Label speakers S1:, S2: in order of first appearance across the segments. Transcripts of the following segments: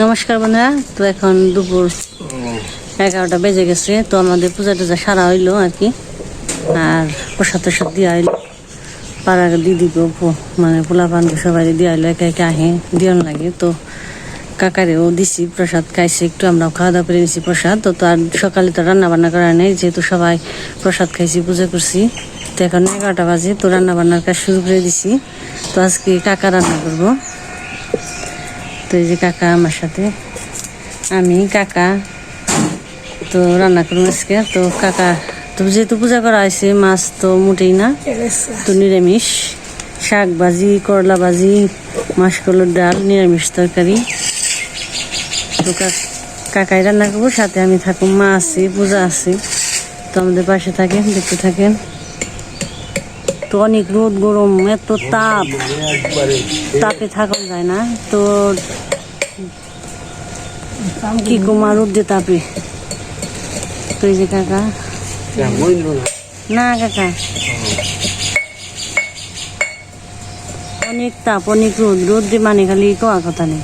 S1: নমস্কার বন্ধুরা। তো এখন দুপুর 11টা বেজে গেছে। তো আমাদের পূজা টুজা সারা হইলো আর কি, আর প্রসাদ টসাদ দিয়া হইলো পাড়ার দিদিকে, মানে পোলা পান্ডু সবাই দিয়া হইলো, একে একে আহে দিয়ন লাগে। তো কাকারেও দিছি প্রসাদ, খাইছে একটু, আমরাও খাওয়া দাওয়া করে নিছি প্রসাদ। তো আর সকালে তো রান্না বান্না করা নেই, যেহেতু সবাই প্রসাদ খাইছি, পূজা করছি। তো এখন 11টা বাজে, তো রান্না বান্নার কাজ শুরু করে দিছি। তো আজকে কাকা রান্না করবো। তো এই যে কাকা আমার সাথে, আমি কাকা তো রান্না করবো আজকে। তো কাকা তো যেহেতু পূজা করা হয়েছে, মাছ তো মোটেই না, তো নিরামিষ, শাক ভাজি, করলা ভাজি, মাসকলাইর ডাল, নিরামিষ তরকারি। তো কাকাই রান্না করবো, সাথে আমি থাকুন, মা আছি, পূজা আছি। তো আমাদের পাশে থাকেন, দেখতে থাকেন। তো অনেক রোদ, গরম, এত তাপ, তাপে থাকা যায় না। তো কি কুমার রোদ্রে তাপে। তো এই যে কাকা, না কাকা, অনেক তাপ, অনেক রোদ, রোদ্রে মানে খালি কোয়া কথা নেই।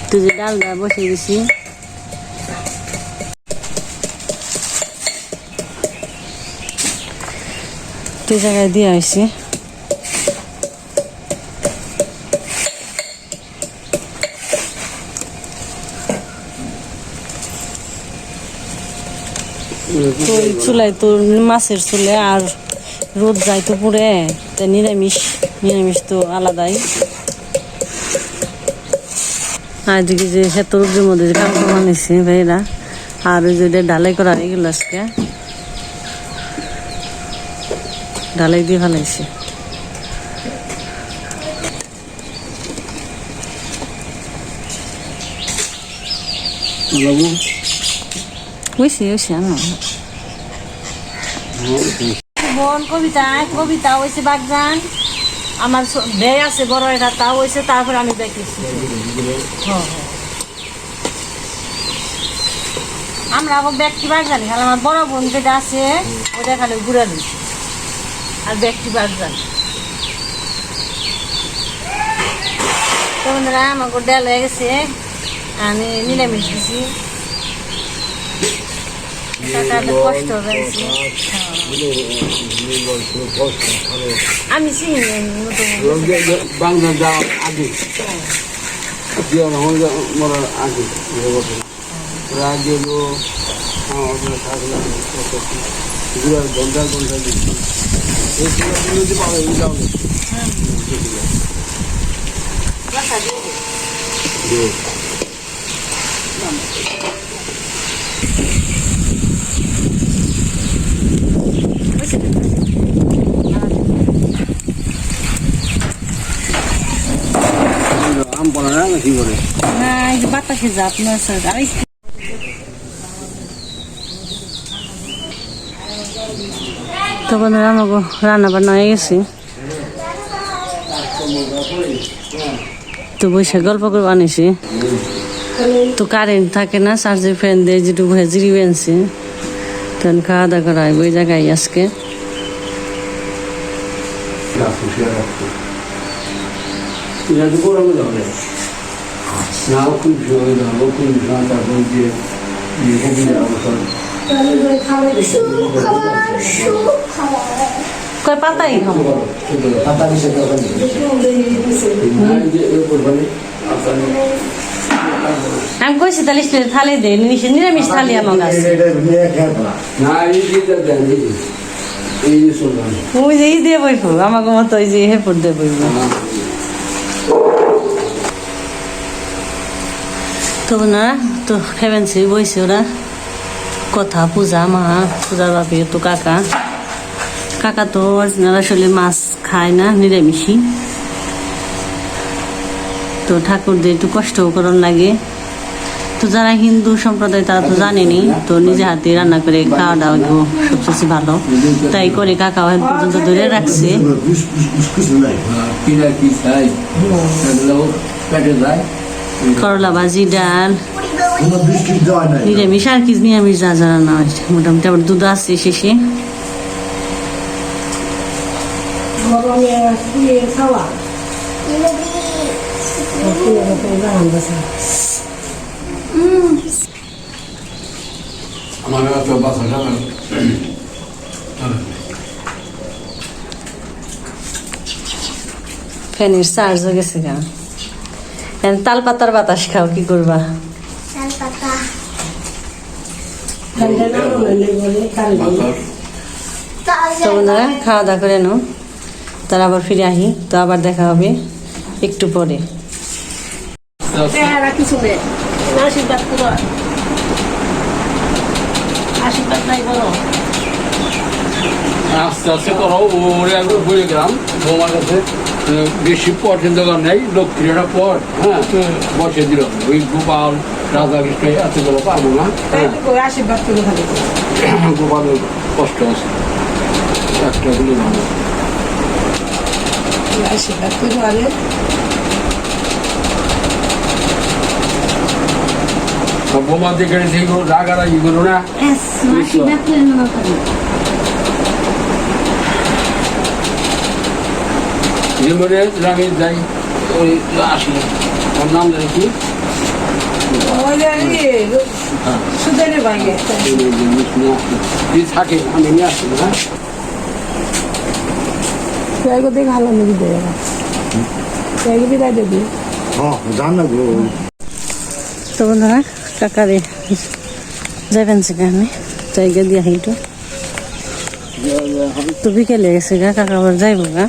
S1: তো যে ডালটা বসে দিছি, তো জায়গায় দিয়ে হয়েছে। তো চুলায় তো মাছের চুলে আর রোদ যায় তো পুরে, তাই নিরামিষ, নিরামিষ তো আলাদাই। আর এদিকে যে এত রোদের মধ্যে যে কাপড় বানিয়েছে ভাইরা, আর ওই যে ঢালাই করা এগুলো আজকে ঢালাই দিয়ে ফেলাইছে। হয়েছে হয়েছে বোন কবিতা, কবিতা হয়েছে বাগজান, আমার ব্যয় আছে বড় এটা, তাও হয়েছে। তারপরে আমি দেখেছি আমরা আবার ব্যক্তি বাগ জানি, খালি আমার বড় বোন যেটা আছে ওটা খালি ঘুরে দিচ্ছি, আর ব্যক্তি বাগ জানি। তো বন্ধুরা আমাকে ডাল হয়ে গেছে, আমি নিরামিষ দিছি, কষ্ট হয়েছে। আমি চিনি না, বাতাসে যা আপনার তো বন্ধুরা আমাকে রান্না বান্না হয়ে গেছে। তো বসে গল্প করে বানিয়েছি। তো কারেন্ট থাকে না, চার্জের ফ্যান দিয়ে যেটুকু হেজিরি বেনছে, তখন খাওয়া দাওয়া করা হয় ওই জায়গায় আজকে। কয় পাতাই খাবো, আমি কইছি তাহলে থালি দে, নিরামিষ থালি আমার কাছে। ওই যে ই দিয়ে বইব আমাকে মতো, ওই যে হেপুর দিয়ে বইব। তো না, তো খেবেনছি বইছে ওরা কথা, পূজা মা, পূজার বাপি তো কাকা, কাকা তো অরিজিনাল আসলে মাছ খায় না, নিরামিষই। তো ঠাকুরদের একটু কষ্ট করণ লাগে। তো যারা হিন্দু সম্প্রদায় তারা তো জানেনি, তো নিজে হাতে রান্না করে খাওয়া দাওয়া সবচেয়ে ভালো, তাই করে কাকা এখন পর্যন্ত ধরে রাখছে। করলা ভাজি, ডাল, নিরামিষ, আর কি নিরামিষ যা যা রান্না হয়েছে মোটামুটি। আবার দুধ আছে শেষে। ফ্যানের চার্জ হয়ে গেছে গা। তাল পাতার বাতাস খাও, কি করবা? তো বন্ধুরা খাওয়া দাওয়া করে নাও, তার আবার ফিরে আহি। তো আবার দেখা হবে একটু পরে।
S2: আস্তে আস্তে করো, ওরে একবার বলে গেলাম বৌমার কাছে বেশি পটের দোকান নেই, লক্ষ্মীটা পট, হ্যাঁ বসে দিল। ওই গোপাল রাধা কৃষ্ণ এতগুলো পাবো না,
S3: আশীর্বাদ করে ভালো
S2: গোপালের কষ্ট আছে, একটা গুলো ভালো
S3: আশীর্বাদ করে আরে
S2: বৌমা দেখে সেইগুলো রাগারাগি করো না। যেমন আমি যাই ওই আসি, ওর নাম জানি কি
S3: সুদের ভাঙে
S2: থাকে, আমি নিয়ে আসি। হ্যাঁ
S3: দেখে ভালো নাকি দেয় বিদায় দেবি।
S1: তো বন্ধুরা কাকারে যাবেন সেখানে জায়গা দিয়ে হাইটু। তো বিকেলে গেছে গা, কাকা আবার যাইব গা।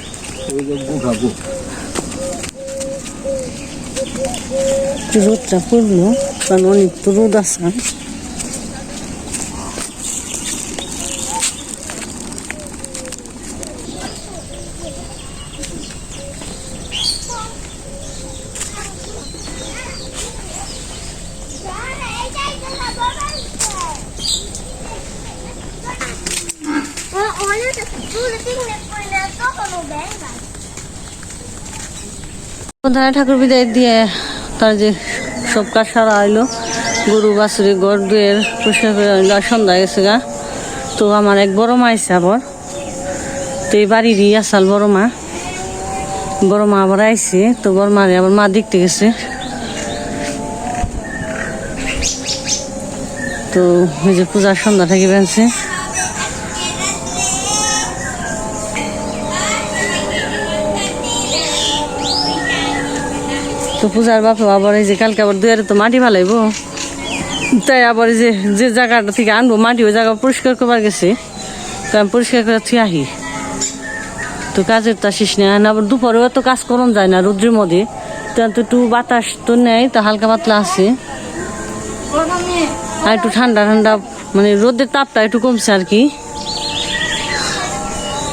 S1: রোদটা পড়লো, কারণ অনেক তো রোদ আছে। ঠাকুর বিদায় দিয়ে তার যে সব কাজ সারা হইলো, গরু বাছুরি ঘর দুয়ের পরিষ্কার করে হইলো, আর সন্ধ্যা গেছে গা। তো আমার এক বড় মা আইসে আবার, তো এই বাড়িরই আসাল বড় মা আবার আইসে। তো বড় মারে আবার মা দেখতে গেছে। তো ওই যে পূজার সন্ধ্যা থেকে বেঁচে। তো পূজার বাপু আবার এই যে কালকে আবার দুয়ারে তো মাটি ভালাইবো, তাই আবার এই যে জায়গাটা থেকে আনবো মাটি, ওই জায়গা পরিষ্কার করবার গেছে। তো আমি পরিষ্কার করে থুই আহি। তো কাজের তো আসিস না, আবার দুপুরেও তো কাজ করন যায় না রৌদ্রের মধ্যে। তো একটু বাতাস তো নেই, তো হালকা পাতলা আছে, আর একটু ঠান্ডা মানে রোদের তাপটা একটু কমছে আর কি।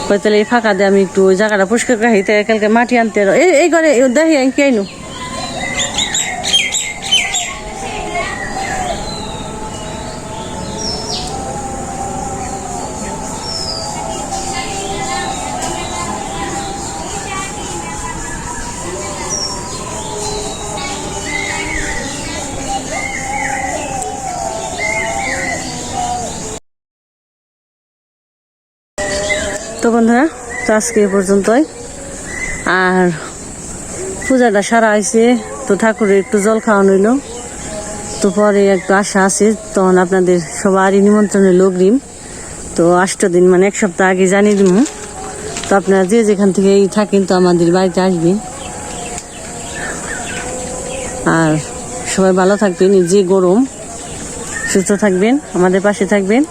S1: তাহলে এই ফাঁকা দিয়ে আমি একটু ওই জায়গাটা পরিষ্কার রাখি। তাই কালকে মাটি আনতে এই ঘরে দেখি কি আইনু। তো বন্ধুরা তো আজকে এ পর্যন্তই। আর পূজাটা সারা হয়েছে, তো ঠাকুরের একটু জল খাওয়ানো হইল। তো পরে একটু আশা আছে, তখন আপনাদের সবারই নিমন্ত্রণ হইল অগ্রিম। তো 8 দিন মানে 1 সপ্তাহ আগে জানিয়ে দিব। তো আপনারা যে যেখান থেকে থাকেন তো আমাদের বাড়িতে আসবেন। আর সবাই ভালো থাকবেন, যে গরম সুস্থ থাকবেন, আমাদের পাশে থাকবেন।